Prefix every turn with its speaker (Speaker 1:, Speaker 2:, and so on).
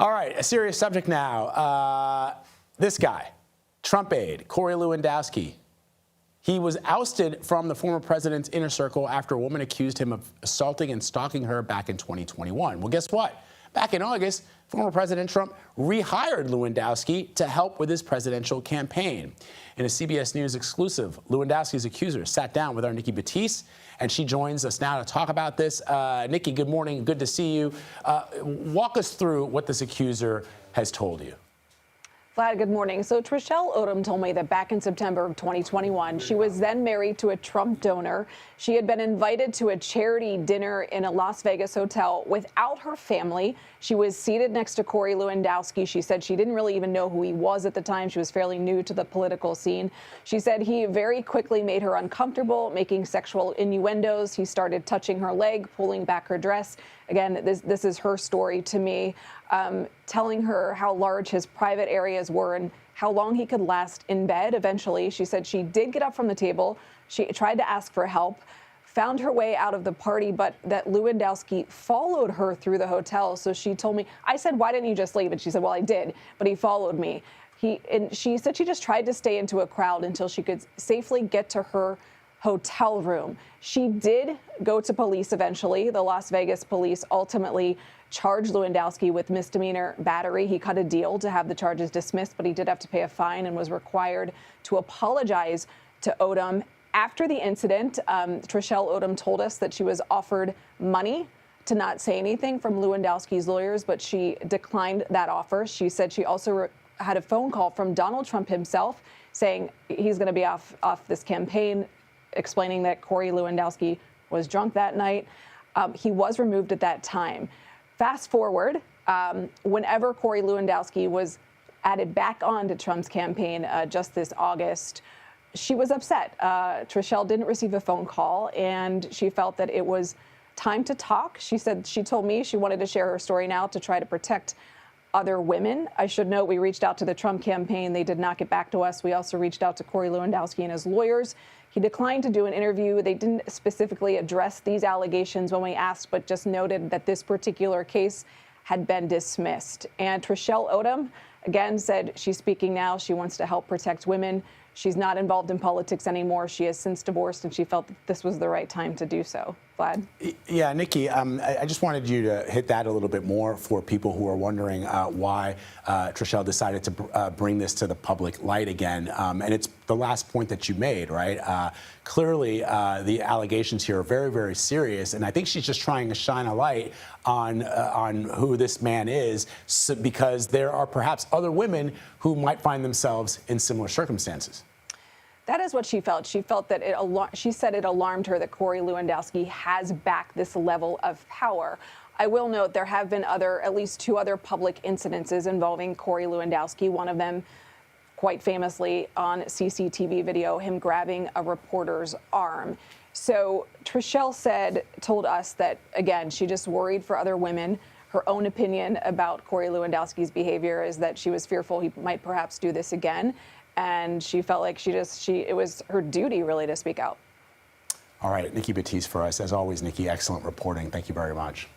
Speaker 1: All right, a serious subject now. This guy, Trump aide, Corey Lewandowski, he was ousted from the former president's inner circle after a woman accused him of assaulting and stalking her back in 2021. Well, guess what? Back in August, former President Trump rehired Lewandowski to help with his presidential campaign. In a CBS News exclusive, Lewandowski's accuser sat down with our Nikki Battiste, and she joins us now to talk about this. Nikki, good morning. Good to see you. Walk us through what this accuser has told you.
Speaker 2: Vlad, good morning. So Trashelle Odom told me that back in September of 2021, she was then married to a Trump donor. She had been invited to a charity dinner in a Las Vegas hotel without her family. She was seated next to Corey Lewandowski. She said she didn't really even know who he was at the time. She was fairly new to the political scene. She said he very quickly made her uncomfortable, making sexual innuendos. He started touching her leg, pulling back her dress. Again, this is her story to me, telling her how large his private areas were and how long he could last in bed. Eventually, she said she did get up from the table. She tried to ask for help, found her way out of the party, but that Lewandowski followed her through the hotel. So she told me, I said, why didn't you just leave? And she said, well, I did, but he followed me. And she said she just tried to stay into a crowd until she could safely get to her hotel room. She did go to police eventually. The Las Vegas police ultimately charged Lewandowski with misdemeanor battery. He cut a deal to have the charges dismissed, but he did have to pay a fine and was required to apologize to Odom. After the incident, Trashelle Odom told us that she was offered money to not say anything from Lewandowski's lawyers, but she declined that offer. She said she also had a phone call from Donald Trump himself saying he's going to be off this campaign, explaining that Corey Lewandowski was drunk that night. He was removed at that time. Fast forward, whenever Corey Lewandowski was added back on to Trump's campaign just this August, she was upset. Trashelle didn't receive a phone call, and she felt that it was time to talk. She said she told me she wanted to share her story now to try to protect other women. I should note we reached out to the Trump campaign. They did not get back to us. We also reached out to Corey Lewandowski and his lawyers. He declined to do an interview. They didn't specifically address these allegations when we asked, but just noted that this particular case had been dismissed. And Trashelle Odom, again, said she's speaking now. She wants to help protect women. She's not involved in politics anymore. She has since divorced, and she felt that this was the right time to do so. Vlad?
Speaker 1: Yeah, Nikki, I just wanted you to hit that a little bit more for people who are wondering why Trashelle decided to bring this to the public light again. And it's the last point that you made, right? Clearly, the allegations here are very, very serious, and I think she's just trying to shine a light on who this man is, because there are perhaps other women who might find themselves in similar circumstances.
Speaker 2: That is what she felt. She felt that she said it alarmed her that Corey Lewandowski has back this level of power. I will note there have been at least two other public incidences involving Corey Lewandowski. One of them, quite famously on CCTV video, him grabbing a reporter's arm. So Trashelle told us that, again, she just worried for other women. Her own opinion about Corey Lewandowski's behavior is that she was fearful he might perhaps do this again. And she felt like it was her duty, really, to speak out.
Speaker 1: All right, Nikki Battiste for us. As always, Nikki, excellent reporting. Thank you very much.